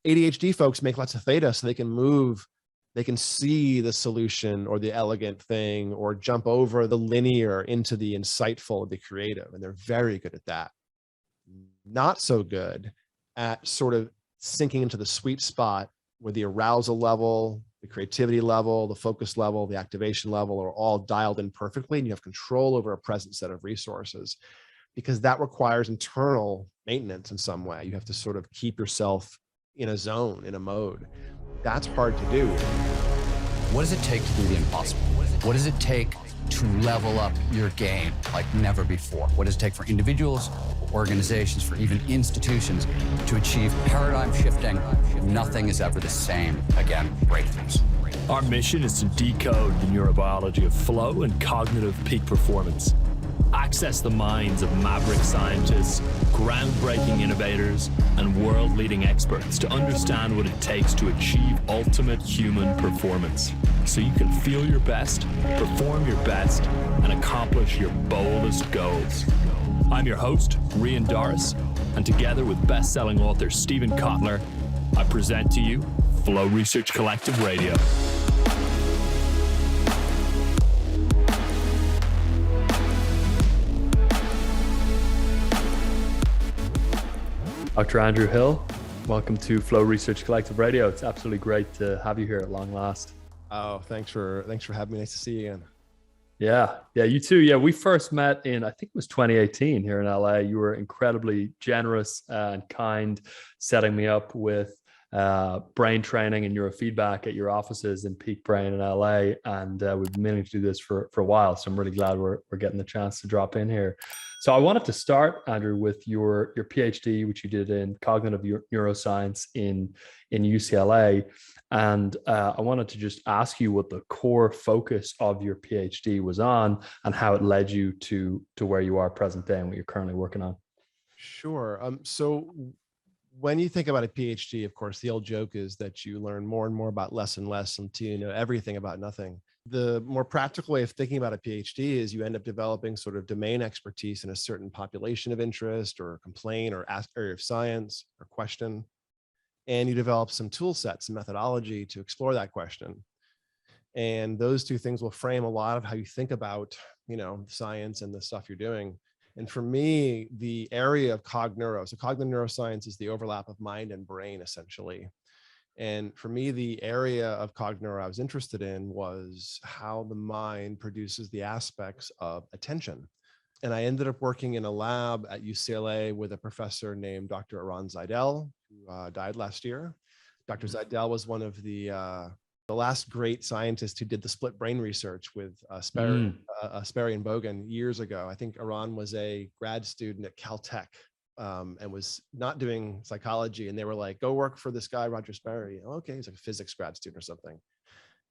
ADHD folks make lots of theta so they can see the solution or the elegant thing, or jump over the linear into the insightful, the creative. And they're very good at that. Not so good at sort of sinking into the sweet spot where the arousal level, the creativity level, the focus level, the activation level are all dialed in perfectly, and you have control over a present set of resources, because that requires internal maintenance in some way. You have to sort of keep yourself in a zone, in a mode. That's hard to do. What does it take to do the impossible? What does it take to level up your game like never before? What does it take for individuals, organizations, for even institutions to achieve paradigm shifting? Nothing is ever the same again, breakthroughs. Our mission is to decode the neurobiology of flow and cognitive peak performance. Access the minds of maverick scientists, groundbreaking innovators, and world-leading experts to understand what it takes to achieve ultimate human performance, so you can feel your best, perform your best, and accomplish your boldest goals. I'm your host, Rian Doris, and together with best-selling author Stephen Kotler, I present to you Flow Research Collective Radio. Dr. Andrew Hill, welcome to Flow Research Collective Radio. It's absolutely great to have you here at long last. Oh, thanks for having me. Nice to see you again. Yeah, you too. Yeah, we first met in, I think it was 2018 here in LA. You were incredibly generous and kind, setting me up with brain training and neurofeedback at your offices in Peak Brain in LA. And we've been meaning to do this for a while. So I'm really glad we're getting the chance to drop in here. So I wanted to start, Andrew, with your Ph.D., which you did in Cognitive Neuroscience in UCLA. And I wanted to just ask you what the core focus of your Ph.D. was on and how it led you to where you are present day and what you're currently working on. Sure. So when you think about a PhD, of course, the old joke is that you learn more and more about less and less until you know everything about nothing. The more practical way of thinking about a PhD is you end up developing sort of domain expertise in a certain population of interest or complaint or area of science or question. And you develop some tool sets and methodology to explore that question. And those two things will frame a lot of how you think about, science and the stuff you're doing. And for me, the area of cogneuro, so cognitive neuroscience is the overlap of mind and brain, essentially. And for me, the area of cogneuro I was interested in was how the mind produces the aspects of attention. And I ended up working in a lab at UCLA with a professor named Dr. Eran Zeidel, who died last year. Dr. Zeidel was one of the last great scientists who did the split brain research with Sperry and Bogan years ago. I think Eran was a grad student at Caltech and was not doing psychology. And they were like, go work for this guy, Roger Sperry. Okay, he's like a physics grad student or something.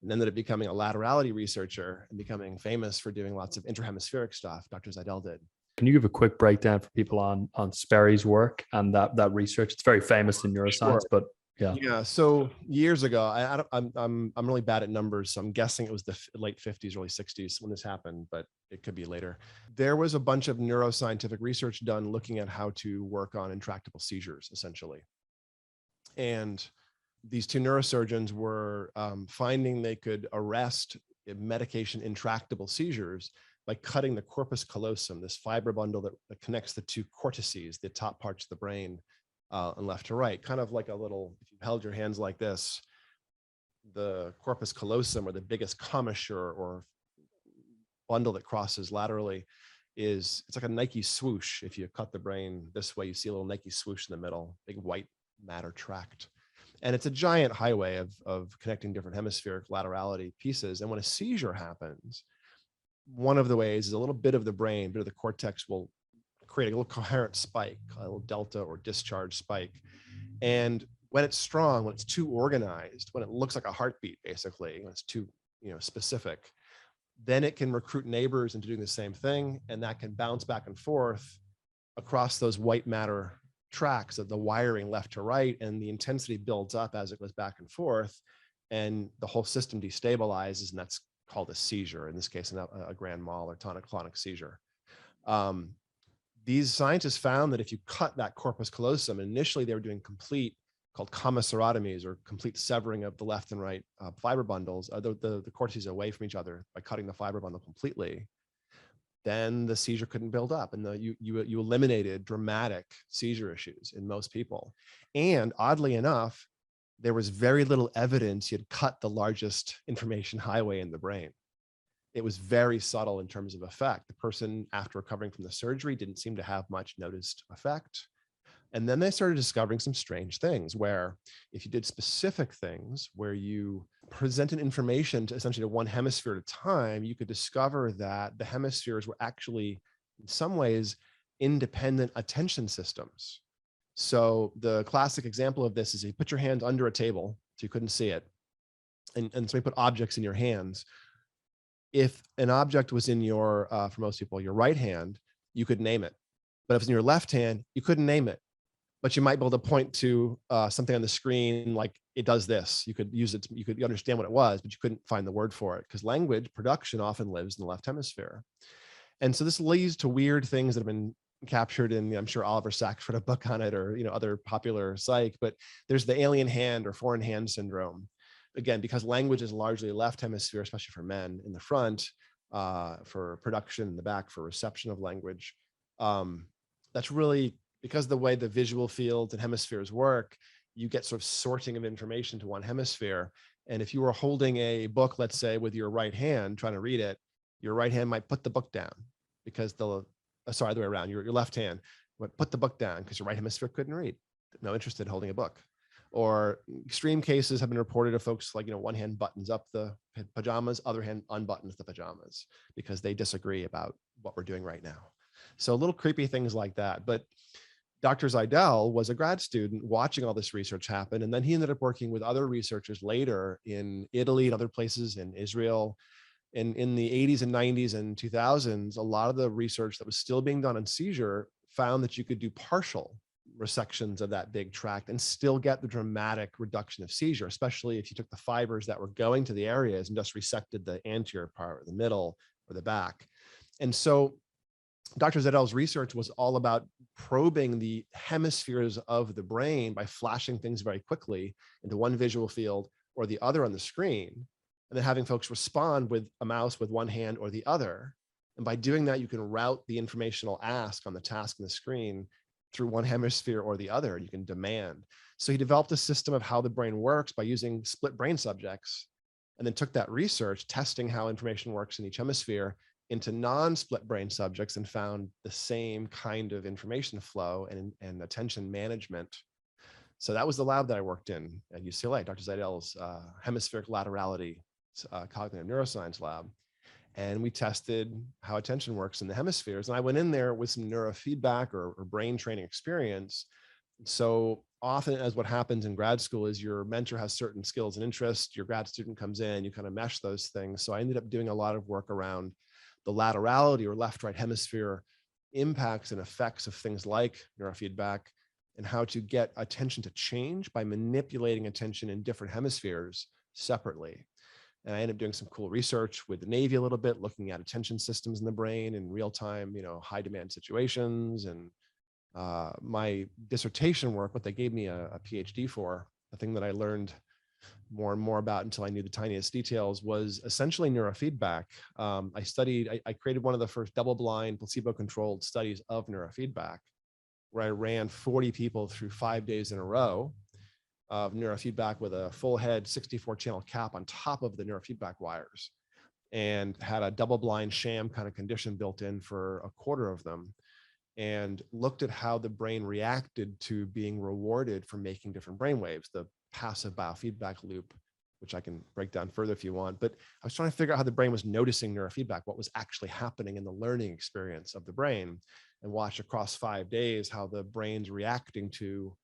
And ended up becoming a laterality researcher and becoming famous for doing lots of intrahemispheric stuff. Dr. Zeidel did. Can you give a quick breakdown for people on Sperry's work and that research? It's very famous in neuroscience, Sure. But yeah. So years ago, I'm really bad at numbers. So I'm guessing it was the late 50s, early 60s when this happened, but it could be later. There was a bunch of neuroscientific research done looking at how to work on intractable seizures, essentially. And these two neurosurgeons were finding they could arrest medication intractable seizures by cutting the corpus callosum, this fiber bundle that connects the two cortices, the top parts of the brain, and left to right, kind of like a little, if you held your hands like this, the corpus callosum, or the biggest commissure or bundle that crosses laterally, it's like a Nike swoosh. If you cut the brain this way, you see a little Nike swoosh in the middle, big white matter tract. And it's a giant highway of connecting different hemispheric laterality pieces. And when a seizure happens, one of the ways is a little bit of the brain, bit of the cortex will create a little coherent spike, a little delta or discharge spike. And when it's strong, when it's too organized, when it looks like a heartbeat, basically, when it's too specific, then it can recruit neighbors into doing the same thing. And that can bounce back and forth across those white matter tracks of the wiring left to right, and the intensity builds up as it goes back and forth, and the whole system destabilizes, and that's called a seizure, in this case a grand mal or tonic-clonic seizure. These scientists found that if you cut that corpus callosum, initially they were doing complete called commissurotomies, or complete severing of the left and right fiber bundles, the cortices away from each other by cutting the fiber bundle completely, then the seizure couldn't build up, and you eliminated dramatic seizure issues in most people. And oddly enough, there was very little evidence you had cut the largest information highway in the brain. It was very subtle in terms of effect. The person, after recovering from the surgery, didn't seem to have much noticed effect. And then they started discovering some strange things where if you did specific things where you presented information to essentially to one hemisphere at a time, you could discover that the hemispheres were actually in some ways independent attention systems. So the classic example of this is you put your hand under a table so you couldn't see it. And so you put objects in your hands. If an object was in your, for most people, your right hand, you could name it. But if it's in your left hand, you couldn't name it. But you might be able to point to something on the screen like it does this. You could use it, you could understand what it was, but you couldn't find the word for it because language production often lives in the left hemisphere. And so this leads to weird things that have been captured in, I'm sure Oliver Sacks wrote a book on it, or other popular psych, but there's the alien hand or foreign hand syndrome. Again, because language is largely left hemisphere, especially for men, in the front for production, in the back for reception of language. That's really because the way the visual fields and hemispheres work, you get sort of sorting of information to one hemisphere. And if you were holding a book, let's say with your right hand, trying to read it, your right hand might put the book down because sorry, the way around, your left hand would put the book down because your right hemisphere couldn't read, no interest in holding a book. Or extreme cases have been reported of folks like, one hand buttons up the pajamas, other hand unbuttons the pajamas because they disagree about what we're doing right now. So little creepy things like that. But Dr. Zeidel was a grad student watching all this research happen. And then he ended up working with other researchers later in Italy and other places, in Israel. And in the 80s and 90s and 2000s, a lot of the research that was still being done on seizure found that you could do partial resections of that big tract and still get the dramatic reduction of seizure, especially if you took the fibers that were going to the areas and just resected the anterior part or the middle or the back. And so Dr. Zeidel's research was all about probing the hemispheres of the brain by flashing things very quickly into one visual field or the other on the screen, and then having folks respond with a mouse with one hand or the other. And by doing that, you can route the informational ask on the task on the screen through one hemisphere or the other, and you can demand. So he developed a system of how the brain works by using split brain subjects, and then took that research, testing how information works in each hemisphere, into non-split brain subjects, and found the same kind of information flow and attention management. So that was the lab that I worked in at UCLA, Dr. Zeidel's hemispheric laterality cognitive neuroscience lab. And we tested how attention works in the hemispheres. And I went in there with some neurofeedback or brain training experience. So often, as what happens in grad school is your mentor has certain skills and interests, your grad student comes in, you kind of mesh those things. So I ended up doing a lot of work around the laterality or left-right hemisphere impacts and effects of things like neurofeedback, and how to get attention to change by manipulating attention in different hemispheres separately. And I ended up doing some cool research with the Navy a little bit, looking at attention systems in the brain in real time, high demand situations. And my dissertation work, what they gave me a Ph.D. for, the thing that I learned more and more about until I knew the tiniest details, was essentially neurofeedback. I created one of the first double-blind placebo-controlled studies of neurofeedback, where I ran 40 people through 5 days in a row of neurofeedback with a full head 64 channel cap on top of the neurofeedback wires, and had a double-blind sham kind of condition built in for a quarter of them, and looked at how the brain reacted to being rewarded for making different brain waves, the passive biofeedback loop, which I can break down further if you want. But I was trying to figure out how the brain was noticing neurofeedback, what was actually happening in the learning experience of the brain, and watch across 5 days how the brain's reacting to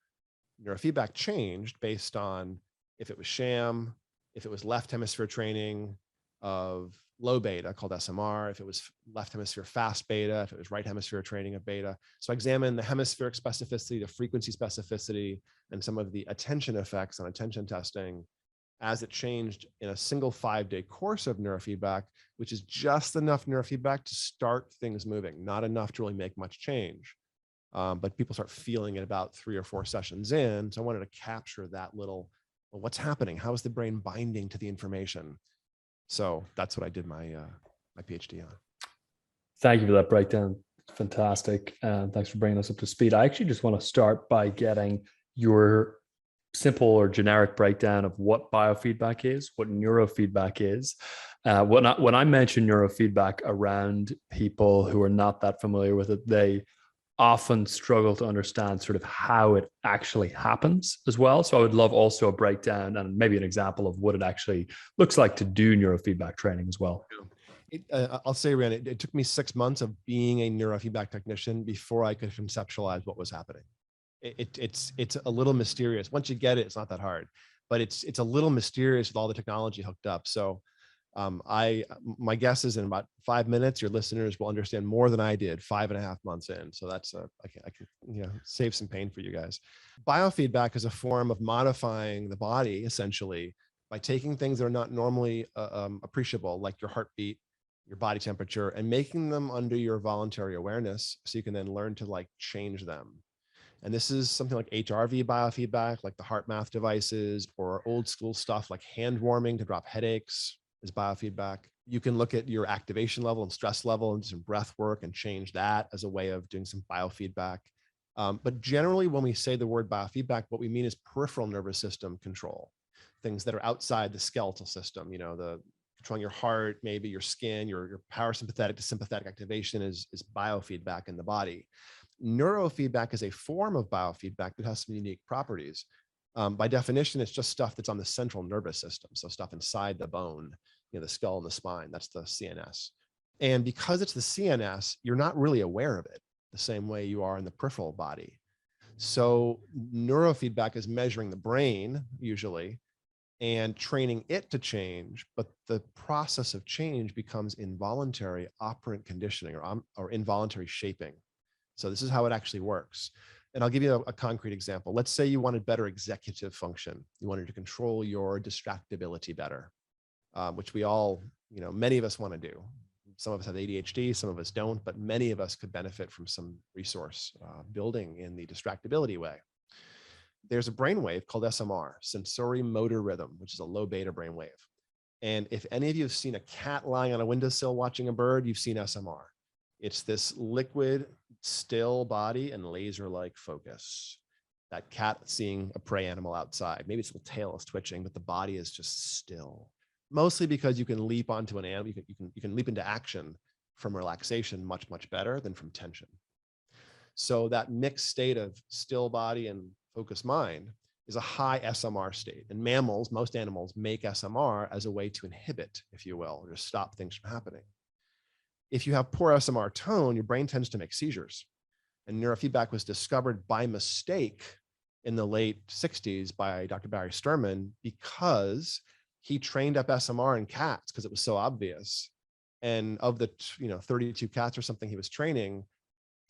neurofeedback changed based on if it was sham, if it was left hemisphere training of low beta called SMR, if it was left hemisphere fast beta, if it was right hemisphere training of beta. So I examined the hemispheric specificity, the frequency specificity, and some of the attention effects on attention testing as it changed in a single 5-day course of neurofeedback, which is just enough neurofeedback to start things moving, not enough to really make much change. but people start feeling it about 3 or 4 sessions in. So I wanted to capture that little, well, what's happening? How is the brain binding to the information? So that's what I did my PhD on. Thank you for that breakdown. Fantastic. Thanks for bringing us up to speed. I actually just want to start by getting your simple or generic breakdown of what biofeedback is, what neurofeedback is. When I mention neurofeedback around people who are not that familiar with it, they often struggle to understand sort of how it actually happens as well. So I would love also a breakdown and maybe an example of what it actually looks like to do neurofeedback training as well. I'll say, Ryan, it took me 6 months of being a neurofeedback technician before I could conceptualize what was happening. It's a little mysterious. Once you get it, it's not that hard, but it's a little mysterious with all the technology hooked up. So my guess is in about 5 minutes, your listeners will understand more than I did 5.5 months in. So that's I can save some pain for you guys. Biofeedback is a form of modifying the body essentially by taking things that are not normally appreciable, like your heartbeat, your body temperature, and making them under your voluntary awareness, so you can then learn to like change them. And this is something like HRV biofeedback, like the heart math devices, or old school stuff like hand warming to drop headaches is biofeedback. You can look at your activation level and stress level and do some breath work and change that as a way of doing some biofeedback. But generally, when we say the word biofeedback, what we mean is peripheral nervous system control, things that are outside the skeletal system, the controlling your heart, maybe your skin, your parasympathetic to sympathetic activation is biofeedback in the body. Neurofeedback is a form of biofeedback that has some unique properties. By definition, it's just stuff that's on the central nervous system. So stuff inside the bone, the skull and the spine, that's the CNS. And because it's the CNS, you're not really aware of it the same way you are in the peripheral body. So neurofeedback is measuring the brain usually and training it to change, but the process of change becomes involuntary operant conditioning or involuntary shaping. So this is how it actually works. And I'll give you a concrete example. Let's say you wanted better executive function. You wanted to control your distractibility better, which we all, many of us want to do. Some of us have ADHD, some of us don't, but many of us could benefit from some resource building in the distractibility way. There's a brainwave called SMR, sensory motor rhythm, which is a low beta brainwave. And if any of you have seen a cat lying on a windowsill watching a bird, you've seen SMR. It's this liquid, still body and laser-like focus. That cat seeing a prey animal outside. Maybe its little tail is twitching, but the body is just still. Mostly because you can leap onto an animal, you can leap into action from relaxation much, much better than from tension. So that mixed state of still body and focused mind is a high SMR state. And mammals, most animals, make SMR as a way to inhibit, if you will, or to stop things from happening. If you have poor SMR tone, your brain tends to make seizures. And neurofeedback was discovered by mistake in the late 60s by Dr. Barry Sturman because he trained up SMR in cats because it was so obvious. And of the 32 cats or something he was training,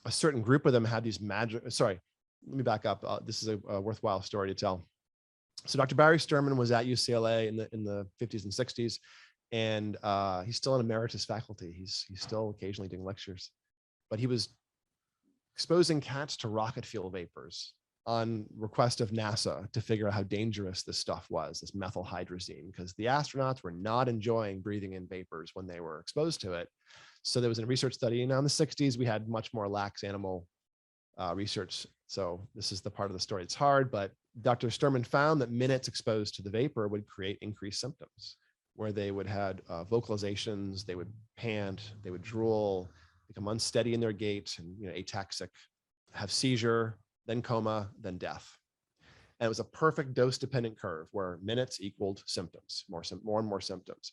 a certain group of them had these let me back up. This is a worthwhile story to tell. So Dr. Barry Sturman was at UCLA in the 50s and 60s, and he's still an emeritus faculty. He's still occasionally doing lectures, but he was exposing cats to rocket fuel vapors on request of NASA to figure out how dangerous this stuff was, this methyl hydrazine, because the astronauts were not enjoying breathing in vapors when they were exposed to it. So there was a research study. Now in the 60s, we had much more lax animal research. So this is the part of the story that's hard, but Dr. Sturman found that minutes exposed to the vapor would create increased symptoms where they would have vocalizations, they would pant, they would drool, become unsteady in their gait and ataxic, have seizure, then coma, then death. And it was a perfect dose-dependent curve where minutes equaled symptoms, more and more symptoms.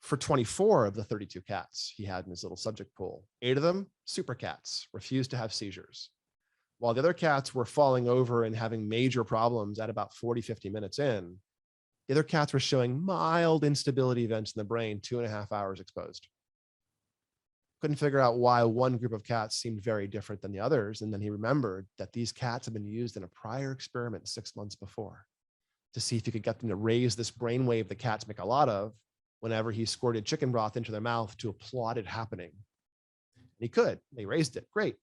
For 24 of the 32 cats he had in his little subject pool, 8 of them, super cats, refused to have seizures. While the other cats were falling over and having major problems at about 40, 50 minutes in, the other cats were showing mild instability events in the brain 2.5 hours exposed. Couldn't figure out why one group of cats seemed very different than the others. And then he remembered that these cats had been used in a prior experiment 6 months before to see if he could get them to raise this brainwave the cats make a lot of whenever he squirted chicken broth into their mouth to applaud it happening. And he could. They raised it. Great.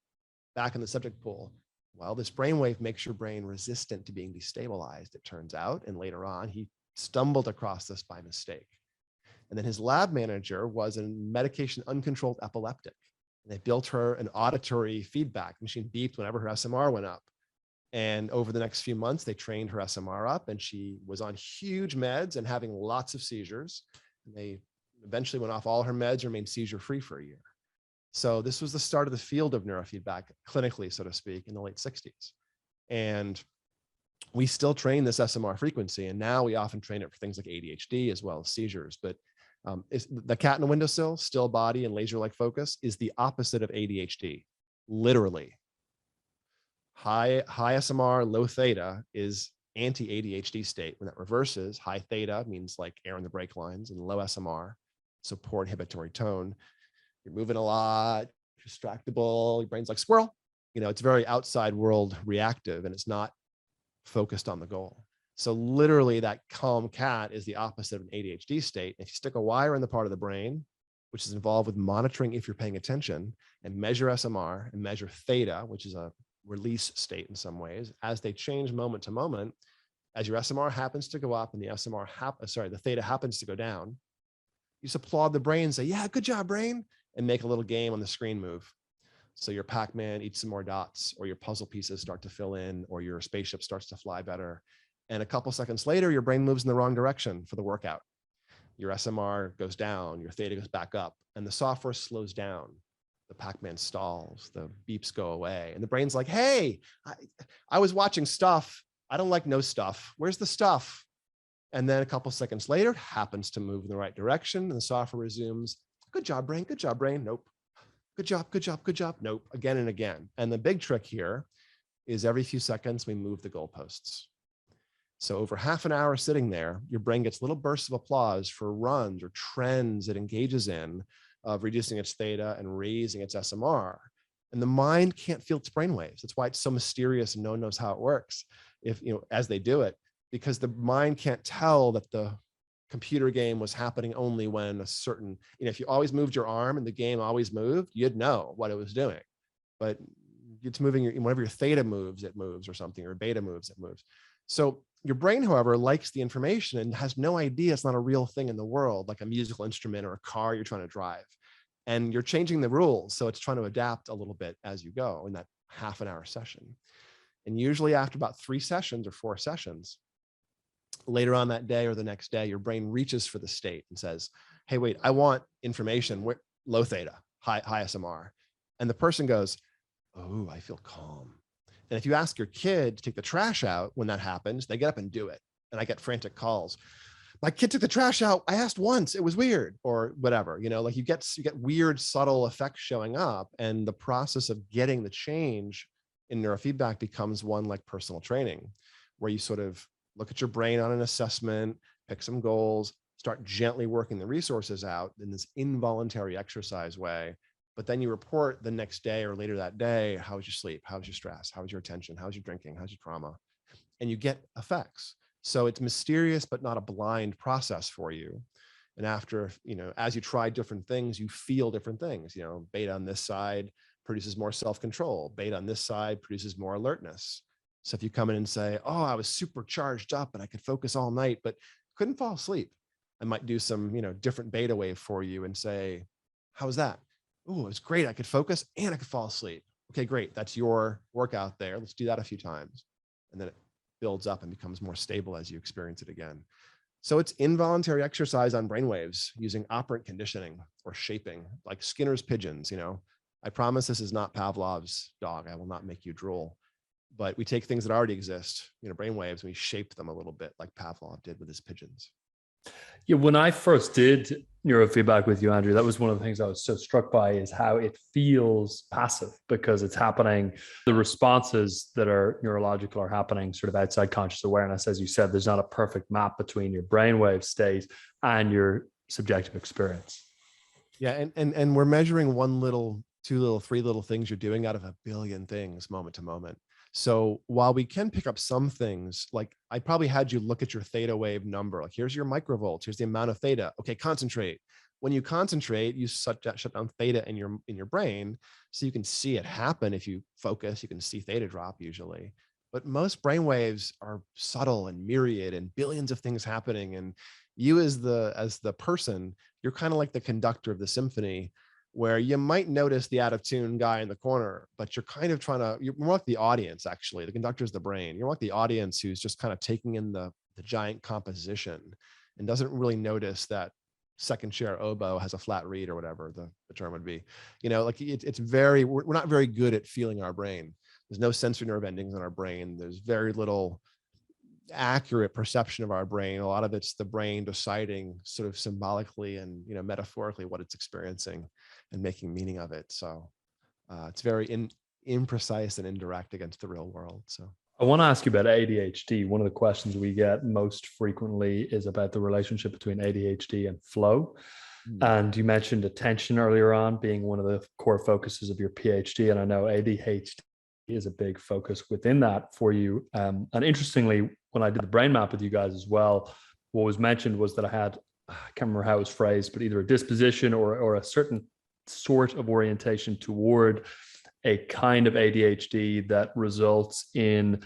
back in the subject pool. Well, this brainwave makes your brain resistant to being destabilized, it turns out. And later on, he stumbled across this by mistake. And then his lab manager was a medication uncontrolled epileptic. And they built her an auditory feedback machine, beeped whenever her SMR went up. And over the next few months, they trained her SMR up, and she was on huge meds and having lots of seizures. And they eventually went off all her meds, remained seizure-free for a year. So this was the start of the field of neurofeedback, clinically, so to speak, in the late 60s. And we still train this SMR frequency, and now we often train it for things like ADHD as well as seizures. But the cat in the windowsill, still body and laser-like focus, is the opposite of ADHD, literally. High SMR, low theta is anti-ADHD state. When that reverses, high theta means like air in the brake lines, and low SMR, so poor inhibitory tone. You're moving a lot, distractible, your brain's like squirrel. You know, it's very outside world reactive, and it's not focused on the goal. So literally that calm cat is the opposite of an ADHD state. If you stick a wire in the part of the brain, which is involved with monitoring if you're paying attention, and measure SMR and measure theta, which is a release state in some ways, as they change moment to moment, as your SMR happens to go up and the theta happens to go down, you just applaud the brain and say, yeah, good job, brain, and make a little game on the screen move. So your Pac-Man eats some more dots, or your puzzle pieces start to fill in, or your spaceship starts to fly better. And a couple seconds later, your brain moves in the wrong direction for the workout. Your SMR goes down, your theta goes back up, and the software slows down. The Pac-Man stalls, the beeps go away, and the brain's like, hey, I was watching stuff. I don't like no stuff. Where's the stuff? And then a couple seconds later, it happens to move in the right direction, and the software resumes. Good job, brain. Good job, brain. Nope. Good job, good job, good job. Nope. Again and again. And the big trick here is every few seconds, we move the goalposts. So over half an hour sitting there, your brain gets little bursts of applause for runs or trends it engages in of reducing its theta and raising its SMR. And the mind can't feel its brainwaves. That's why it's so mysterious and no one knows how it works as they do it, because the mind can't tell that the computer game was happening only when a certain, if you always moved your arm and the game always moved, you'd know what it was doing. But it's moving, whenever your theta moves, it moves, or something, or beta moves, it moves. So your brain, however, likes the information and has no idea it's not a real thing in the world, like a musical instrument or a car you're trying to drive. And you're changing the rules, so it's trying to adapt a little bit as you go in that half an hour session. And usually after about 3 sessions or 4 sessions, later on that day or the next day, your brain reaches for the state and says, hey, wait, I want information, low theta, high SMR. And the person goes, oh, I feel calm. And if you ask your kid to take the trash out when that happens, they get up and do it. And I get frantic calls. My kid took the trash out. I asked once, it was weird, or whatever, like you get weird, subtle effects showing up. And the process of getting the change in neurofeedback becomes one like personal training, where you sort of look at your brain on an assessment, pick some goals, start gently working the resources out in this involuntary exercise way. But then you report the next day or later that day, how was your sleep? How was your stress? How was your attention? How's your drinking? How's your trauma? And you get effects. So it's mysterious, but not a blind process for you. And after, as you try different things, you feel different things. Beta on this side produces more self-control. Beta on this side produces more alertness. So if you come in and say, oh, I was super charged up and I could focus all night, but couldn't fall asleep, I might do some, different beta wave for you and say, how was that? Oh, it was great. I could focus and I could fall asleep. Okay, great. That's your workout there. Let's do that a few times. And then it builds up and becomes more stable as you experience it again. So it's involuntary exercise on brainwaves using operant conditioning or shaping, like Skinner's pigeons. I promise this is not Pavlov's dog. I will not make you drool. But we take things that already exist, brainwaves, and we shape them a little bit like Pavlov did with his pigeons. Yeah, when I first did neurofeedback with you, Andrew, that was one of the things I was so struck by, is how it feels passive, because it's happening. The responses that are neurological are happening sort of outside conscious awareness. As you said, there's not a perfect map between your brainwave state and your subjective experience. Yeah, and we're measuring 1 little, 2 little, 3 little things you're doing out of a billion things moment to moment. So while we can pick up some things, like I probably had you look at your theta wave number, like here's your microvolts, here's the amount of theta. Okay, concentrate. when you concentrate, you shut down theta in your brain, so you can see it happen. If you focus, you can see theta drop usually. But most brain waves are subtle and myriad and billions of things happening. And you as the person, you're kind of like the conductor of the symphony, where you might notice the out of tune guy in the corner, but you're kind of you're more like the audience, actually. The conductor is the brain. You're like the audience who's just kind of taking in the giant composition and doesn't really notice that second chair oboe has a flat reed or whatever the term would be. Like we're not very good at feeling our brain. There's no sensory nerve endings in our brain. There's very little accurate perception of our brain. A lot of it's the brain deciding sort of symbolically and metaphorically what it's experiencing and making meaning of it. So it's very imprecise and indirect against the real world. So I want to ask you about ADHD. One of the questions we get most frequently is about the relationship between ADHD and flow. And you mentioned attention earlier on being one of the core focuses of your PhD. And I know ADHD is a big focus within that for you. And interestingly, when I did the brain map with you guys as well, what was mentioned was that I can't remember how it was phrased, but either a disposition or a certain sort of orientation toward a kind of ADHD that results in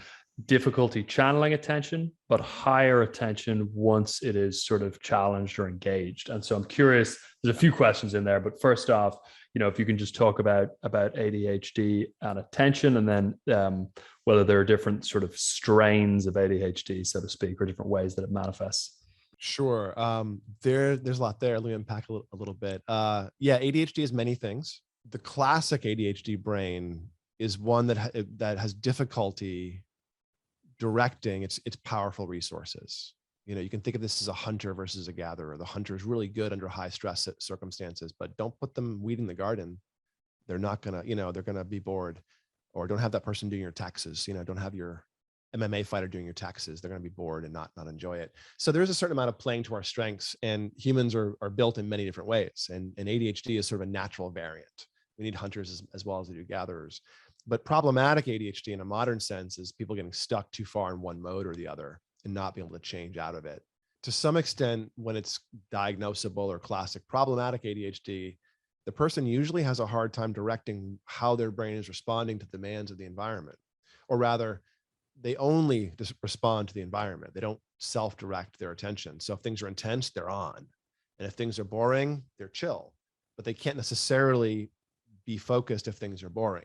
difficulty channeling attention, but higher attention once it is sort of challenged or engaged. And so I'm curious, there's a few questions in there, but first off, if you can just talk about ADHD and attention, and then whether there are different sort of strains of ADHD, so to speak, or different ways that it manifests. Sure. There's a lot there. Let me unpack a little bit. ADHD is many things. The classic ADHD brain is one that has difficulty directing its powerful resources. You can think of this as a hunter versus a gatherer. The hunter is really good under high stress circumstances, but don't put them weeding the garden. They're not gonna, they're gonna be bored. Or don't have that person doing your taxes. Don't have your MMA fighter doing your taxes. They're gonna be bored and not enjoy it. So there's a certain amount of playing to our strengths, and humans are built in many different ways. And ADHD is sort of a natural variant. We need hunters as well as we do gatherers. But problematic ADHD in a modern sense is people getting stuck too far in one mode or the other and not being able to change out of it. To some extent, when it's diagnosable or classic problematic ADHD, the person usually has a hard time directing how their brain is responding to the demands of the environment. Or rather, they only just respond to the environment. They don't self-direct their attention. So if things are intense, they're on. And if things are boring, they're chill. But they can't necessarily be focused if things are boring.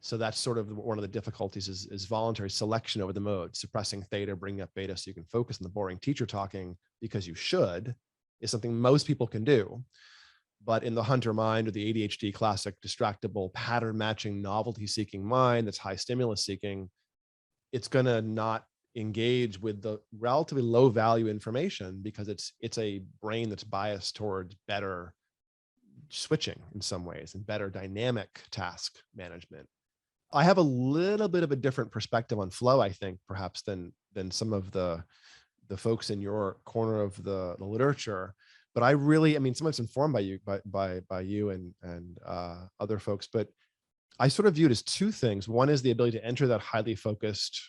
So that's sort of one of the difficulties is voluntary selection over the mode, suppressing theta, bringing up beta so you can focus on the boring teacher talking because you should, is something most people can do. But in the hunter mind or the ADHD classic distractible pattern matching novelty seeking mind that's high stimulus seeking, it's going to not engage with the relatively low value information because it's a brain that's biased towards better switching in some ways and better dynamic task management. I have a little bit of a different perspective on flow, I think, perhaps than some of the folks in your corner of the literature. But I mean, sometimes informed by you, by you and other folks. But I sort of view it as two things. One is the ability to enter that highly focused,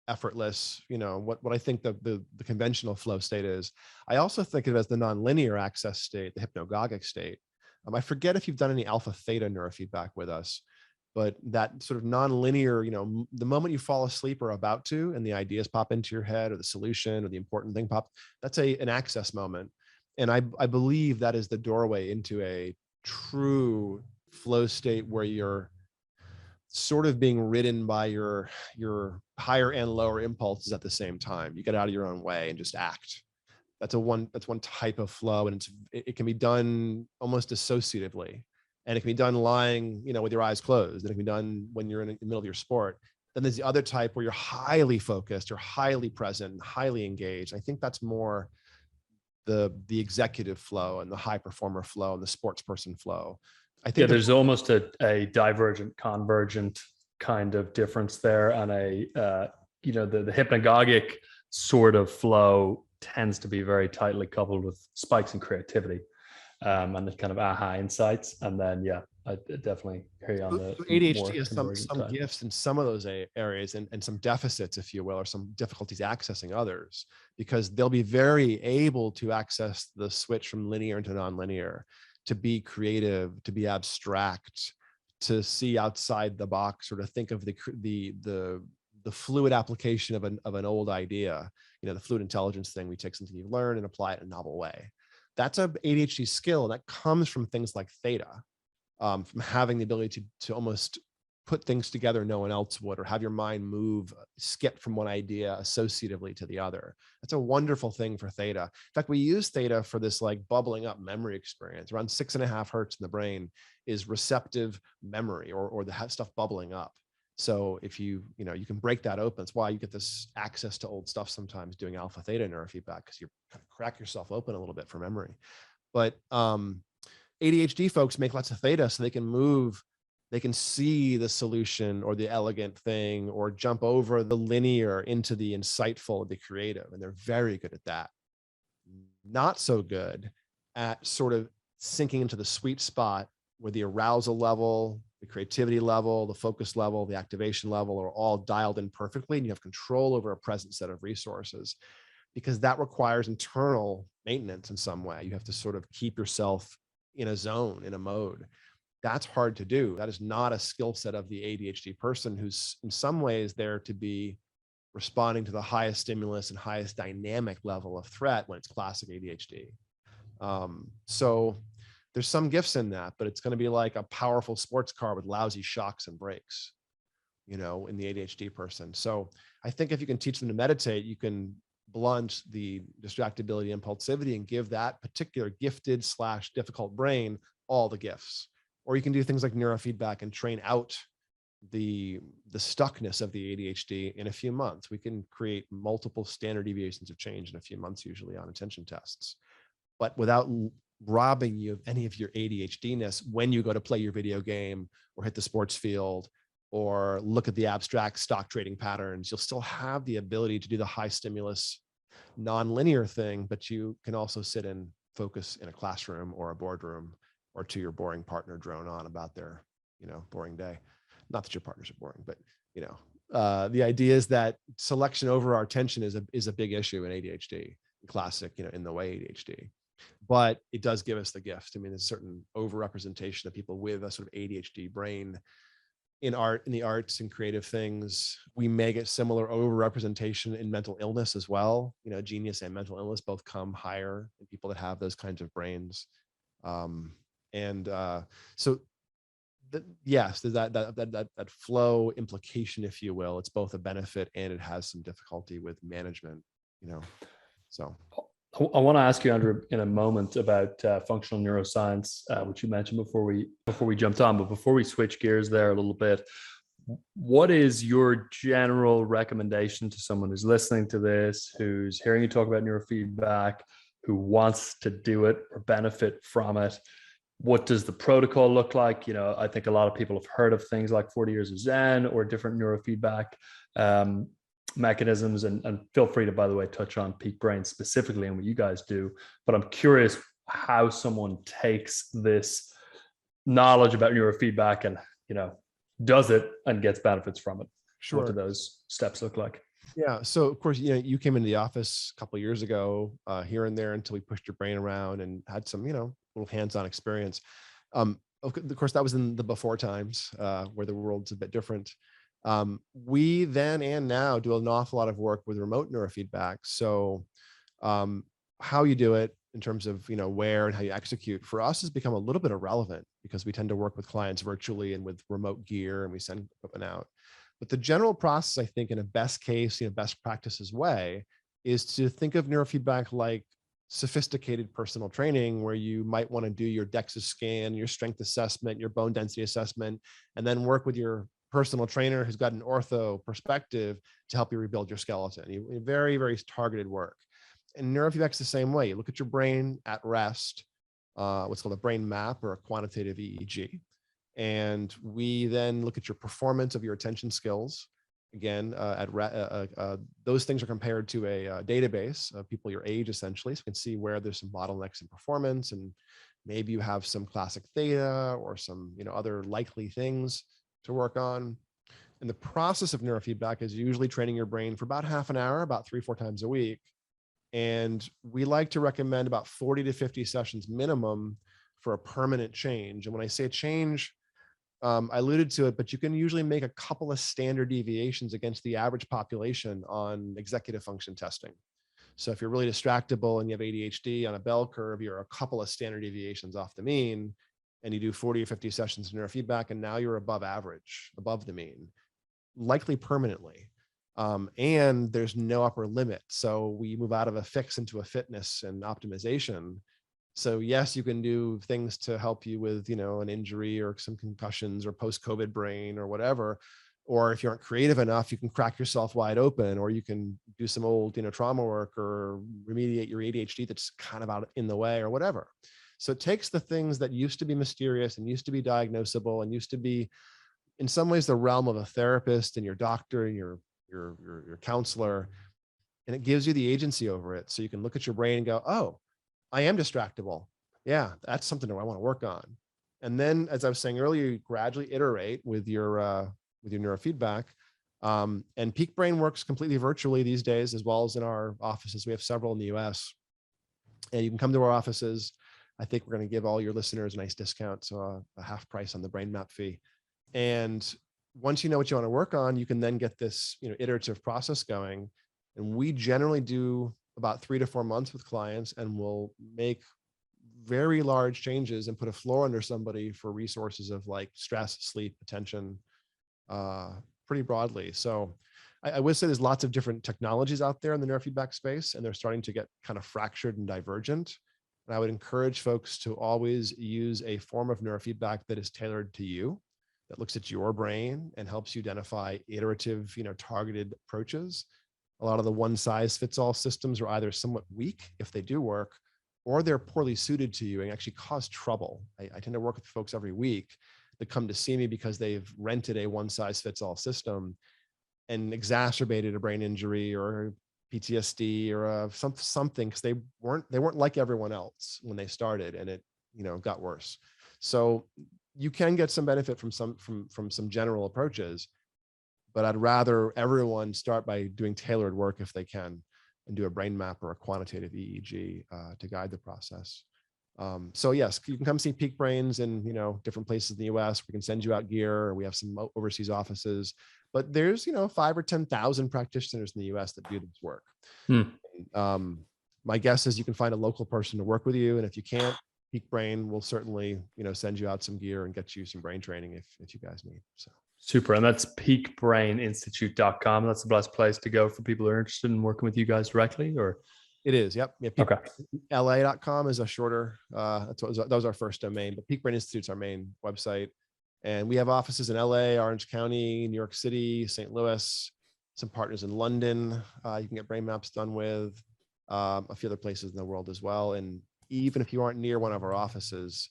effortless, what I think the conventional flow state is. I also think of it as the nonlinear access state, the hypnagogic state. I forget if you've done any alpha theta neurofeedback with us. But that sort of nonlinear, the moment you fall asleep or about to, and the ideas pop into your head or the solution or the important thing pops, that's an access moment. And I believe that is the doorway into a true flow state where you're sort of being ridden by your higher and lower impulses at the same time. You get out of your own way and just act. That's one type of flow, and it can be done almost dissociatively. And it can be done lying, with your eyes closed. And it can be done when you're in the middle of your sport. Then there's the other type where you're highly focused, you're highly present, highly engaged. I think that's more the executive flow and the high performer flow and the sports person flow. I think there's almost a divergent, convergent kind of difference there. And the hypnagogic sort of flow tends to be very tightly coupled with spikes in creativity. And the kind of aha insights. And then, I definitely hear you on the So more ADHD has convergent some side. gifts in some of those areas and some deficits, if you will, or some difficulties accessing others, because they'll be very able to access the switch from linear into nonlinear, to be creative, to be abstract, to see outside the box, or to think of the fluid application of an old idea. You know, the fluid intelligence thing, we take something you've learned and apply it in a novel way. That's a ADHD skill that comes from things like theta. From having the ability to almost put things together no one else would, or have your mind move, skip from one idea associatively to the other. That's a wonderful thing for theta. In fact, we use theta for this like bubbling up memory experience. Around 6.5 hertz in the brain is receptive memory, or the stuff bubbling up. So if you can break that open. That's why you get this access to old stuff sometimes doing alpha theta neurofeedback, because you kind of crack yourself open a little bit for memory. But ADHD folks make lots of theta so they can move, they can see the solution or the elegant thing, or jump over the linear into the insightful, the creative. And they're very good at that. Not so good at sort of sinking into the sweet spot where the arousal level, the creativity level, the focus level, the activation level are all dialed in perfectly, and you have control over a present set of resources, because that requires internal maintenance in some way. You have to sort of keep yourself in a zone, in a mode. That's hard to do. That is not a skill set of the ADHD person, who's in some ways there to be responding to the highest stimulus and highest dynamic level of threat when it's classic ADHD. So there's some gifts in that, but it's going to be like a powerful sports car with lousy shocks and brakes, in the ADHD person. So I think if you can teach them to meditate, you can blunt the distractibility, impulsivity, and give that particular gifted / difficult brain all the gifts. Or you can do things like neurofeedback and train out the stuckness of the ADHD in a few months. We can create multiple standard deviations of change in a few months, usually on attention tests, but without robbing you of any of your ADHD-ness when you go to play your video game or hit the sports field or look at the abstract stock trading patterns. You'll still have the ability to do the high stimulus nonlinear thing, but you can also sit and focus in a classroom or a boardroom, or to your boring partner drone on about their, boring day. Not that your partners are boring, but the idea is that selection over our attention is a big issue in ADHD, classic, in the way ADHD. But it does give us the gift. I mean, there's a certain overrepresentation of people with a sort of ADHD brain in art, in the arts and creative things. We may get similar overrepresentation in mental illness as well. Genius and mental illness both come higher in people that have those kinds of brains. So yes, there's that flow implication, if you will. It's both a benefit and it has some difficulty with management, so. I want to ask you, Andrew, in a moment about functional neuroscience, which you mentioned before we jumped on. But before we switch gears there a little bit, what is your general recommendation to someone who's listening to this, who's hearing you talk about neurofeedback, who wants to do it or benefit from it? What does the protocol look like? I think a lot of people have heard of things like 40 years of Zen or different neurofeedback mechanisms, and feel free to, by the way, touch on peak brain specifically and what you guys do. But I'm curious how someone takes this knowledge about neurofeedback and does it and gets benefits from it. Sure. What do those steps look like? Yeah. So of course, you came into the office a couple of years ago, here and there, until we pushed your brain around and had some, little hands-on experience. Of course, that was in the before times, where the world's a bit different. We then and now do an awful lot of work with remote neurofeedback. So how you do it in terms of, where and how you execute for us has become a little bit irrelevant, because we tend to work with clients virtually and with remote gear, and we send equipment out. But the general process, I think, in a best case, best practices way, is to think of neurofeedback like sophisticated personal training, where you might want to do your DEXA scan, your strength assessment, your bone density assessment, and then work with your personal trainer who's got an ortho perspective to help you rebuild your skeleton. Very, very targeted work. And neurofeedback's the same way. You look at your brain at rest, what's called a brain map or a quantitative EEG. And we then look at your performance of your attention skills. Again, those things are compared to a database of people your age, essentially. So you can see where there's some bottlenecks in performance and Maybe you have some classic theta or some, other likely things to work on. And the process of neurofeedback is usually training your brain for about half an hour, about 3-4 times a week. And we like to recommend about 40 to 50 sessions minimum for a permanent change. And when I say change, I alluded to it, but you can usually make a couple of standard deviations against the average population on executive function testing. So if you're really distractible and you have ADHD on a bell curve, you're a couple of standard deviations off the mean, and you do 40 or 50 sessions of neurofeedback, and now you're above average, above the mean, likely permanently. And there's no upper limit. So we move out of a fix into a fitness and optimization. So yes, you can do things to help you with, an injury or some concussions or post-COVID brain or whatever. Or if you aren't creative enough, you can crack yourself wide open, or you can do some old, trauma work or remediate your ADHD that's kind of out in the way or whatever. So it takes the things that used to be mysterious and used to be diagnosable and used to be in some ways the realm of a therapist and your doctor and your counselor, and it gives you the agency over it. So you can look at your brain and go, oh, I am distractible. Yeah, that's something that I want to work on. And then, as I was saying earlier, you gradually iterate with your neurofeedback. And Peak Brain works completely virtually these days, as well as in our offices. We have several in the US. And you can come to our offices. I think we're going to give all your listeners a nice discount, so a half price on the brain map fee. And once you know what you want to work on, you can then get this, iterative process going. And we generally do about 3 to 4 months with clients, and we'll make very large changes and put a floor under somebody for resources of like stress, sleep, attention, pretty broadly. So I would say there's lots of different technologies out there in the neurofeedback space, and they're starting to get kind of fractured and divergent. And I would encourage folks to always use a form of neurofeedback that is tailored to you, that looks at your brain and helps you identify iterative, targeted approaches. A lot of the one-size-fits-all systems are either somewhat weak if they do work, or they're poorly suited to you and actually cause trouble. I tend to work with folks every week that come to see me because they've rented a one-size-fits-all system and exacerbated a brain injury or PTSD or something because they weren't like everyone else when they started, and it got worse. So you can get some benefit from some general approaches, but I'd rather everyone start by doing tailored work if they can, and do a brain map or a quantitative EEG to guide the process. So yes, you can come see Peak Brains in different places in the US. We can send you out gear. We have some overseas offices, but there's 5,000 or 10,000 practitioners in the US that do this work. My guess is you can find a local person to work with you, and if you can't, Peak Brain will certainly send you out some gear and get you some brain training if you guys need. So super. And that's peakbraininstitute.com. That's the best place to go for people who are interested in working with you guys directly, or? It is. Yep. Yeah, okay. LA.com is a shorter, that was our first domain, but Peak Brain Institute's our main website. And we have offices in LA, Orange County, New York City, St. Louis, some partners in London. You can get brain maps done with, a few other places in the world as well. And even if you aren't near one of our offices,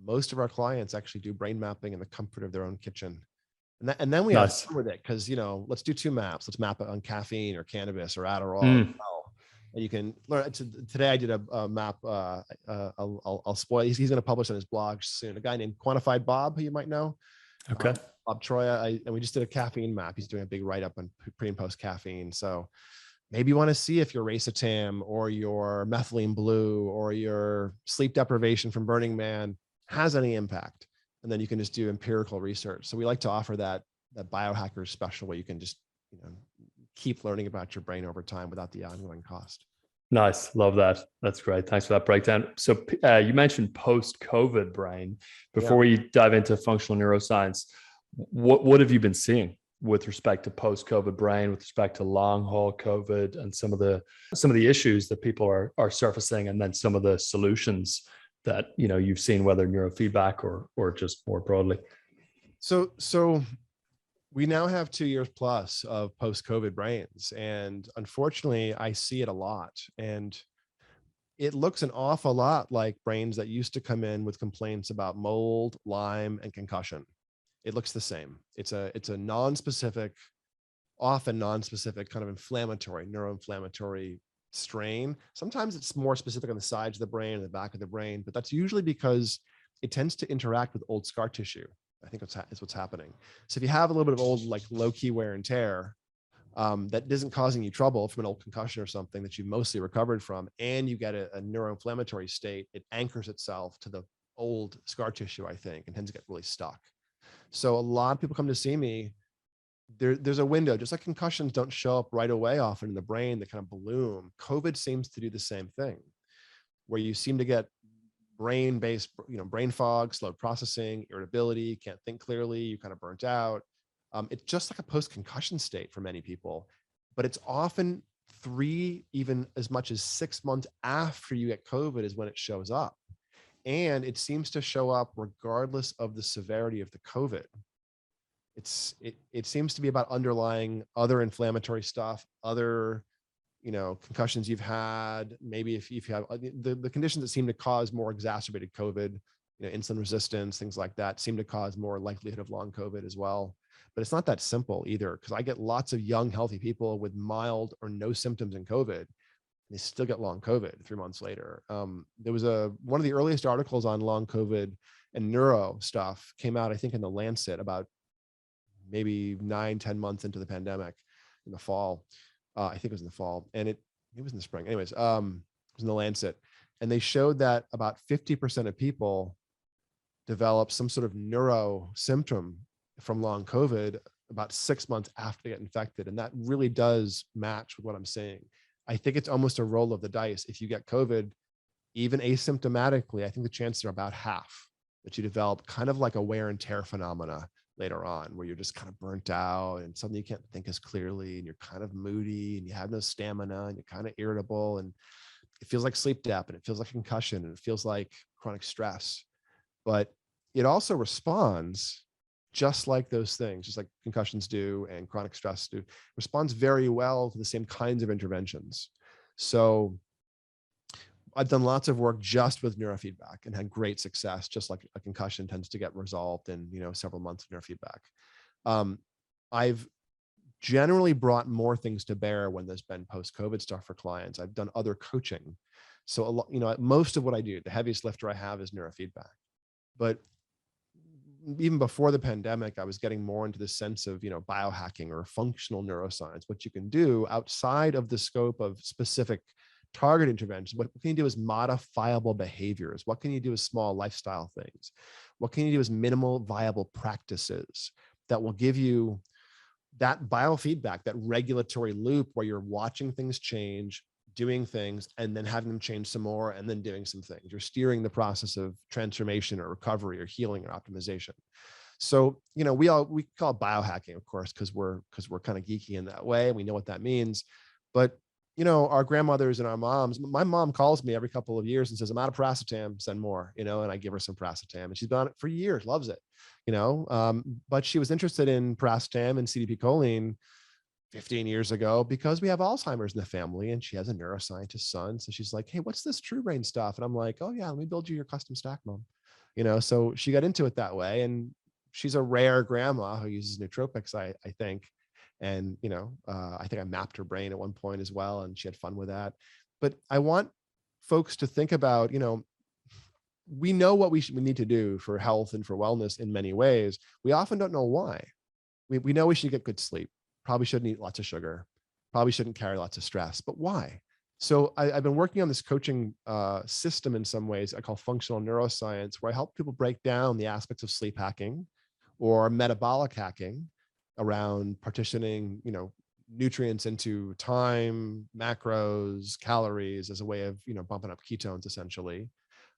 most of our clients actually do brain mapping in the comfort of their own kitchen. And then we have fun with it, because, let's do 2 maps. Let's map it on caffeine or cannabis or Adderall. And you can learn. Today I did a map. I'll spoil. He's going to publish on his blog soon. A guy named Quantified Bob, who you might know. Okay. Bob Troya. And we just did a caffeine map. He's doing a big write-up on pre and post caffeine. So maybe you want to see if your racetam or your methylene blue or your sleep deprivation from Burning Man has any impact. And then you can just do empirical research. So we like to offer that biohacker special where you can just, keep learning about your brain over time without the ongoing cost. Nice. Love that. That's great. Thanks for that breakdown. So you mentioned post-COVID brain. Before we dive into functional neuroscience, what have you been seeing with respect to post-COVID brain, with respect to long haul COVID, and some of the issues that people are surfacing, and then some of the solutions that you've seen, whether neurofeedback or just more broadly? So we now have 2 years plus of post-COVID brains, and unfortunately I see it a lot, and it looks an awful lot like brains that used to come in with complaints about mold, Lyme, and concussion. It looks the same. It's a non-specific, often non-specific kind of inflammatory, neuroinflammatory strain. Sometimes it's more specific on the sides of the brain and the back of the brain, but that's usually because it tends to interact with old scar tissue. I think is what's happening. So if you have a little bit of old, like low key wear and tear, that isn't causing you trouble from an old concussion or something that you've mostly recovered from, and you get a neuroinflammatory state, it anchors itself to the old scar tissue, I think, and tends to get really stuck. So a lot of people come to see me. There's a window, just like concussions don't show up right away often in the brain, they kind of bloom. COVID seems to do the same thing, where you seem to get brain-based, brain fog, slow processing, irritability, can't think clearly, you kind of burnt out. It's just like a post-concussion state for many people, but it's often 3, even as much as 6 months after you get COVID is when it shows up. And it seems to show up regardless of the severity of the COVID. It seems to be about underlying other inflammatory stuff, other concussions you've had, maybe if you have the conditions that seem to cause more exacerbated COVID, insulin resistance, things like that, seem to cause more likelihood of long COVID as well. But it's not that simple either, because I get lots of young, healthy people with mild or no symptoms in COVID. They still get long COVID 3 months later. There was one of the earliest articles on long COVID and neuro stuff came out, I think, in the Lancet about maybe 9-10 months into the pandemic in the fall. I think it was in the fall, and it was in the spring. Anyways, it was in the Lancet, and they showed that about 50% of people develop some sort of neuro symptom from long COVID about 6 months after they get infected. And that really does match with what I'm saying. I think it's almost a roll of the dice. If you get COVID, even asymptomatically, I think the chances are about half that you develop kind of like a wear and tear phenomena later on, where you're just kind of burnt out and suddenly you can't think as clearly and you're kind of moody and you have no stamina and you're kind of irritable and it feels like sleep debt and it feels like concussion and it feels like chronic stress. But it also responds just like those things, just like concussions do and chronic stress do, responds very well to the same kinds of interventions. So I've done lots of work just with neurofeedback and had great success, just like a concussion tends to get resolved in several months of neurofeedback. I've generally brought more things to bear when there's been post-COVID stuff for clients. I've done other coaching. So most of what I do, the heaviest lifter I have is neurofeedback. But even before the pandemic, I was getting more into the sense of, biohacking or functional neuroscience, what you can do outside of the scope of specific target interventions. What can you do as modifiable behaviors? What can you do as small lifestyle things? What can you do as minimal viable practices that will give you that biofeedback, that regulatory loop where you're watching things change, doing things, and then having them change some more, and then doing some things. You're steering the process of transformation or recovery or healing or optimization. So, we call it biohacking, of course, because we're kind of geeky in that way. And we know what that means. But, our grandmothers and our moms, my mom calls me every couple of years and says, I'm out of Piracetam, send more, and I give her some Piracetam, and she's been on it for years, loves it, but she was interested in Piracetam and CDP choline 15 years ago because we have Alzheimer's in the family and she has a neuroscientist son. So she's like, hey, what's this true brain stuff? And I'm like, oh yeah, let me build you your custom stack, mom. So she got into it that way. And she's a rare grandma who uses nootropics, I think. And, I think I mapped her brain at one point as well, and she had fun with that. But I want folks to think about, we know what we need to do for health and for wellness in many ways. We often don't know why. We know we should get good sleep. Probably shouldn't eat lots of sugar, probably shouldn't carry lots of stress, but why? So I've been working on this coaching system in some ways I call functional neuroscience, where I help people break down the aspects of sleep hacking or metabolic hacking around partitioning, nutrients into time, macros, calories as a way of, bumping up ketones essentially.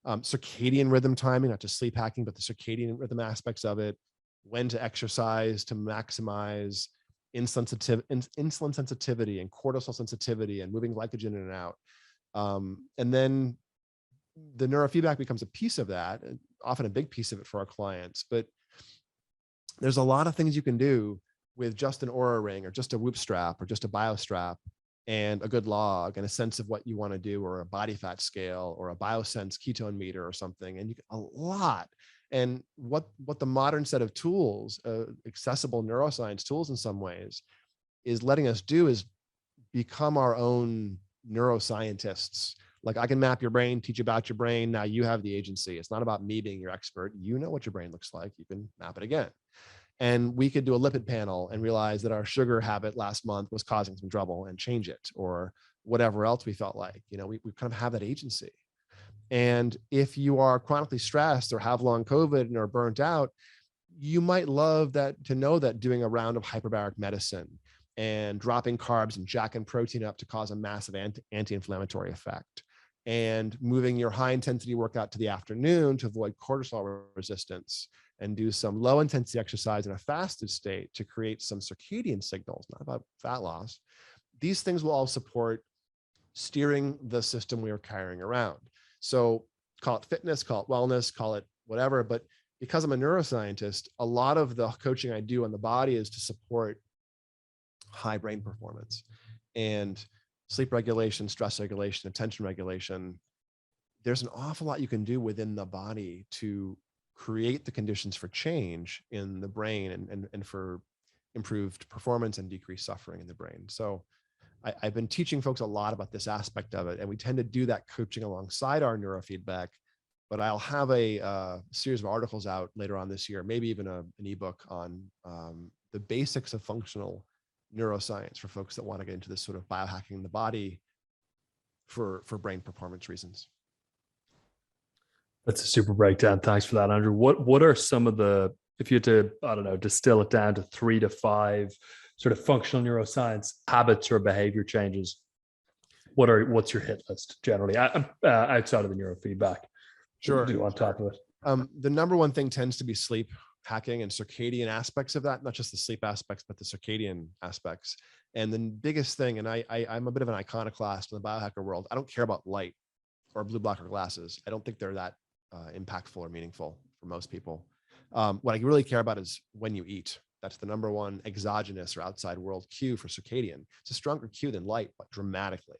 Circadian rhythm timing, not just sleep hacking, but the circadian rhythm aspects of it, when to exercise to maximize insulin sensitivity and cortisol sensitivity and moving glycogen in and out. And then the neurofeedback becomes a piece of that, often a big piece of it for our clients. But there's a lot of things you can do with just an Oura ring or just a Whoop strap or just a BioStrap and a good log and a sense of what you want to do, or a body fat scale or a BioSense ketone meter or something. And you get a lot. And what the modern set of tools, accessible neuroscience tools in some ways, is letting us do is become our own neuroscientists. Like, I can map your brain, teach you about your brain. Now you have the agency. It's not about me being your expert. You know what your brain looks like. You can map it again. And we could do a lipid panel and realize that our sugar habit last month was causing some trouble and change it, or whatever else we felt like. You know, we kind of have that agency. And if you are chronically stressed or have long COVID and are burnt out, you might love that, to know that doing a round of hyperbaric medicine and dropping carbs and jacking protein up to cause a massive anti-inflammatory effect, and moving your high intensity workout to the afternoon to avoid cortisol resistance, and do some low intensity exercise in a fasted state to create some circadian signals, not about fat loss. These things will all support steering the system we are carrying around. So call it fitness, call it wellness, call it whatever. But because I'm a neuroscientist, a lot of the coaching I do on the body is to support high brain performance and sleep regulation, stress regulation, attention regulation. There's an awful lot you can do within the body to create the conditions for change in the brain and for improved performance and decreased suffering in the brain. So I've been teaching folks a lot about this aspect of it, and we tend to do that coaching alongside our neurofeedback. But I'll have a series of articles out later on this year, maybe even an ebook on the basics of functional neuroscience for folks that want to get into this sort of biohacking the body for brain performance reasons. That's a super breakdown. Thanks for that, Andrew. What are some of the, if you had to, I don't know, distill it down to 3 to 5 sort of functional neuroscience habits or behavior changes, what's your hit list generally outside of the neurofeedback? Sure. Do on top of it? The number one thing tends to be sleep hacking and circadian aspects of that, not just the sleep aspects, but the circadian aspects. And the biggest thing, and I'm a bit of an iconoclast in the biohacker world, I don't care about light or blue blocker glasses. I don't think they're that impactful or meaningful for most people. What I really care about is when you eat. That's the number one exogenous or outside world cue for circadian. It's a stronger cue than light, but dramatically.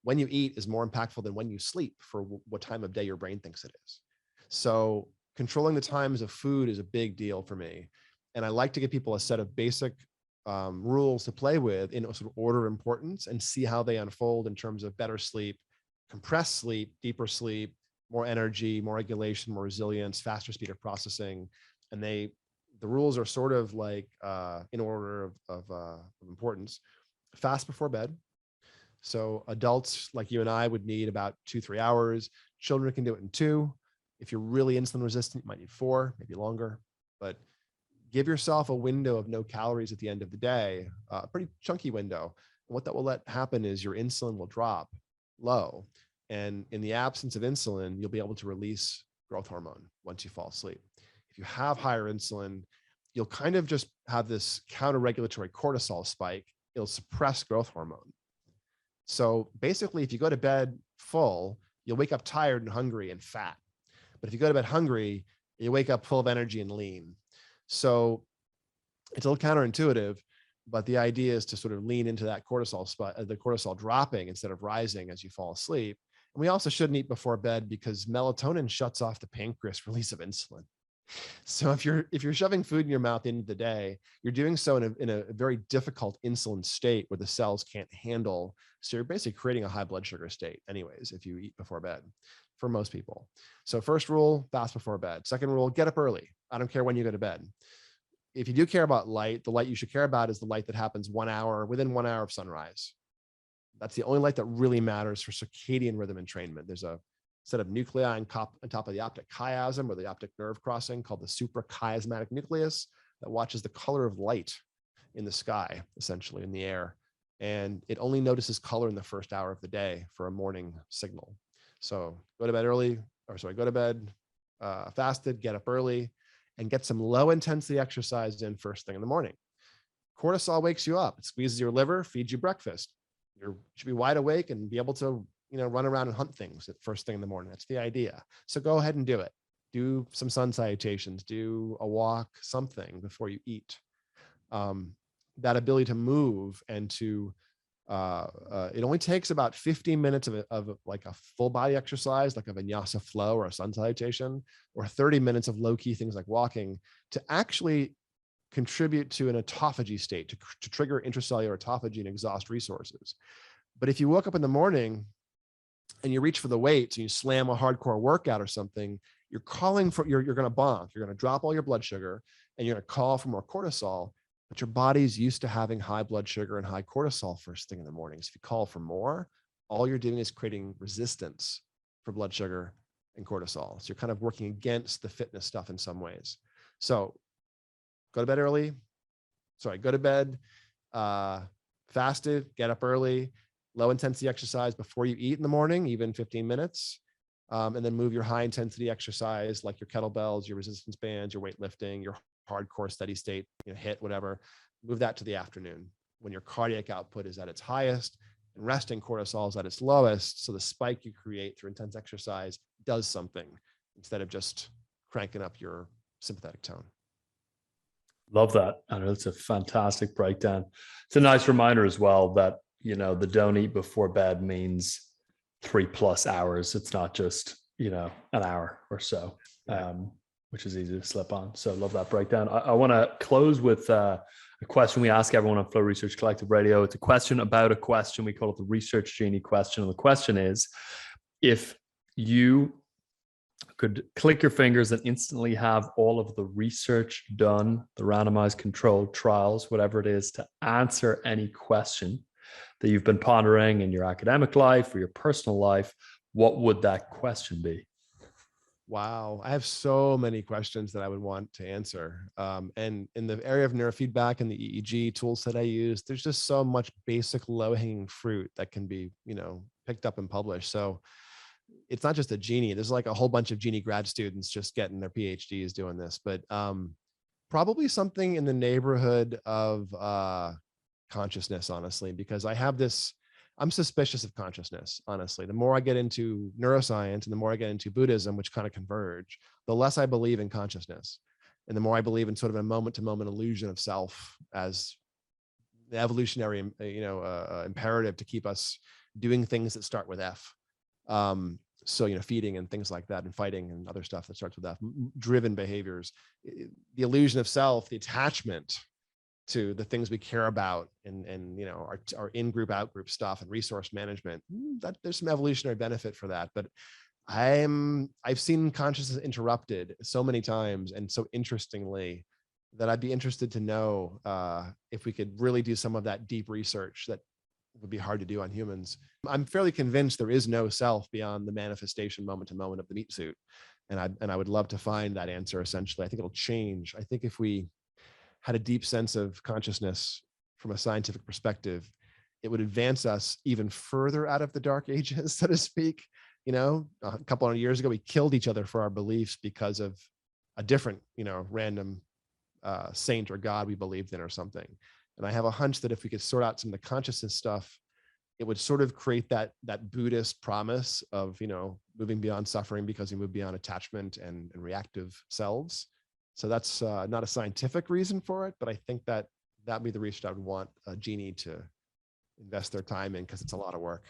When you eat is more impactful than when you sleep for what time of day your brain thinks it is. So controlling the times of food is a big deal for me. And I like to give people a set of basic rules to play with in sort of order of importance and see how they unfold in terms of better sleep, compressed sleep, deeper sleep, more energy, more regulation, more resilience, faster speed of processing. And the rules are sort of like in order of importance. Fast before bed. So adults like you and I would need about 2-3 hours. Children can do it in 2. If you're really insulin resistant, you might need 4, maybe longer. But give yourself a window of no calories at the end of the day, a pretty chunky window. And what that will let happen is your insulin will drop low. And in the absence of insulin, you'll be able to release growth hormone once you fall asleep. If you have higher insulin, you'll kind of just have this counter-regulatory cortisol spike. It'll suppress growth hormone. So basically, if you go to bed full, you'll wake up tired and hungry and fat. But if you go to bed hungry, you wake up full of energy and lean. So it's a little counterintuitive, but the idea is to sort of lean into that cortisol spot, the cortisol dropping instead of rising as you fall asleep. And we also shouldn't eat before bed because melatonin shuts off the pancreas release of insulin. So if you're shoving food in your mouth at the end of the day, you're doing so in a very difficult insulin state where the cells can't handle. So you're basically creating a high blood sugar state anyways, if you eat before bed for most people. So first rule, fast before bed. Second rule, get up early. I don't care when you go to bed. If you do care about light, the light you should care about is the light that happens within 1 hour of sunrise. That's the only light that really matters for circadian rhythm entrainment. There's a set of nuclei on top of the optic chiasm or the optic nerve crossing called the suprachiasmatic nucleus that watches the color of light in the sky, essentially in the air. And it only notices color in the first hour of the day for a morning signal. So go to bed fasted, get up early, and get some low intensity exercise in first thing in the morning. Cortisol wakes you up. It squeezes your liver, feeds you breakfast. You should be wide awake and be able to run around and hunt things at first thing in the morning. That's the idea. So go ahead and do it. Do some sun salutations, do a walk, something before you eat. That ability to move and to, it only takes about 15 minutes of like a full body exercise, like a vinyasa flow or a sun salutation, or 30 minutes of low key things like walking to actually contribute to an autophagy state, to trigger intracellular autophagy and exhaust resources. But if you woke up in the morning and you reach for the weights and you slam a hardcore workout or something, you're going to bonk. You're going to drop all your blood sugar and you're going to call for more cortisol. But your body's used to having high blood sugar and high cortisol first thing in the morning. So if you call for more, all you're doing is creating resistance for blood sugar and cortisol. So you're kind of working against the fitness stuff in some ways. So go to bed early. Go to bed fasted, get up early, low intensity exercise before you eat in the morning, even 15 minutes. And then move your high intensity exercise like your kettlebells, your resistance bands, your weightlifting, your hardcore steady state, HIIT, whatever. Move that to the afternoon when your cardiac output is at its highest and resting cortisol is at its lowest. So the spike you create through intense exercise does something instead of just cranking up your sympathetic tone. Love that. And it's a fantastic breakdown. It's a nice reminder as well that, the don't eat before bed means 3+ hours. It's not just, an hour or so, which is easy to slip on. So love that breakdown. I want to close with a question we ask everyone on Flow Research Collective Radio. It's a question about a question. We call it the Research Genie question. And the question is, if you could click your fingers and instantly have all of the research done, the randomized controlled trials, whatever it is, to answer any question that you've been pondering in your academic life or your personal life, what would that question be? Wow. I have so many questions that I would want to answer. And in the area of neurofeedback and the EEG tools that I use, there's just so much basic low-hanging fruit that can be, picked up and published. So it's not just a genie. There's like a whole bunch of genie grad students just getting their PhDs doing this, but probably something in the neighborhood of consciousness, honestly, because I'm suspicious of consciousness, honestly. The more I get into neuroscience and the more I get into Buddhism, which kind of converge, the less I believe in consciousness. And the more I believe in sort of a moment-to-moment illusion of self as the evolutionary, imperative to keep us doing things that start with F. So, feeding and things like that and fighting and other stuff that starts with F, driven behaviors, the illusion of self, the attachment to the things we care about and our in-group, out-group stuff and resource management, that there's some evolutionary benefit for that. But I've seen consciousness interrupted so many times and so interestingly that I'd be interested to know if we could really do some of that deep research that would be hard to do on humans. I'm fairly convinced there is no self beyond the manifestation moment to moment of the meat suit. And I would love to find that answer. Essentially, I think it'll change. I think if we had a deep sense of consciousness from a scientific perspective, it would advance us even further out of the dark ages, so to speak. A couple of years ago, we killed each other for our beliefs because of a different, random saint or God we believed in or something. And I have a hunch that if we could sort out some of the consciousness stuff, it would sort of create that Buddhist promise of, moving beyond suffering because we move beyond attachment and reactive selves. So that's not a scientific reason for it, but I think that'd be the research I would want a genie to invest their time in because it's a lot of work.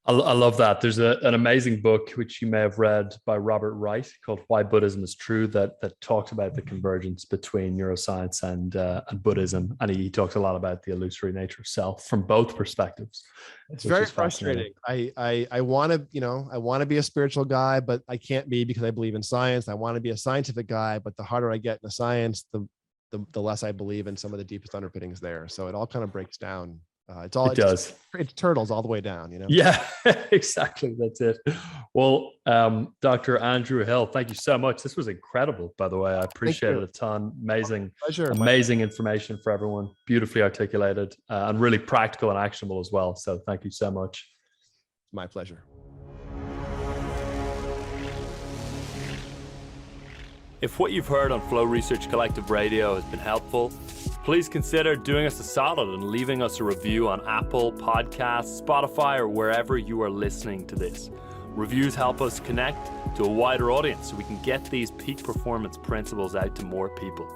I love that. There's an amazing book, which you may have read by Robert Wright, called Why Buddhism is True, that talks about the convergence between neuroscience and Buddhism. And he talks a lot about the illusory nature of self from both perspectives. It's very frustrating. I want to be a spiritual guy, but I can't be because I believe in science. I want to be a scientific guy, but the harder I get in the science, the less I believe in some of the deepest underpinnings there. So it all kind of breaks down. It's turtles all the way down, Yeah, exactly. That's it. Well, Dr. Andrew Hill, thank you so much. This was incredible, by the way. I appreciate it a ton. Amazing information for everyone. Beautifully articulated and really practical and actionable as well. So thank you so much. My pleasure. If what you've heard on Flow Research Collective Radio has been helpful, please consider doing us a solid and leaving us a review on Apple Podcasts, Spotify, or wherever you are listening to this. Reviews help us connect to a wider audience so we can get these peak performance principles out to more people.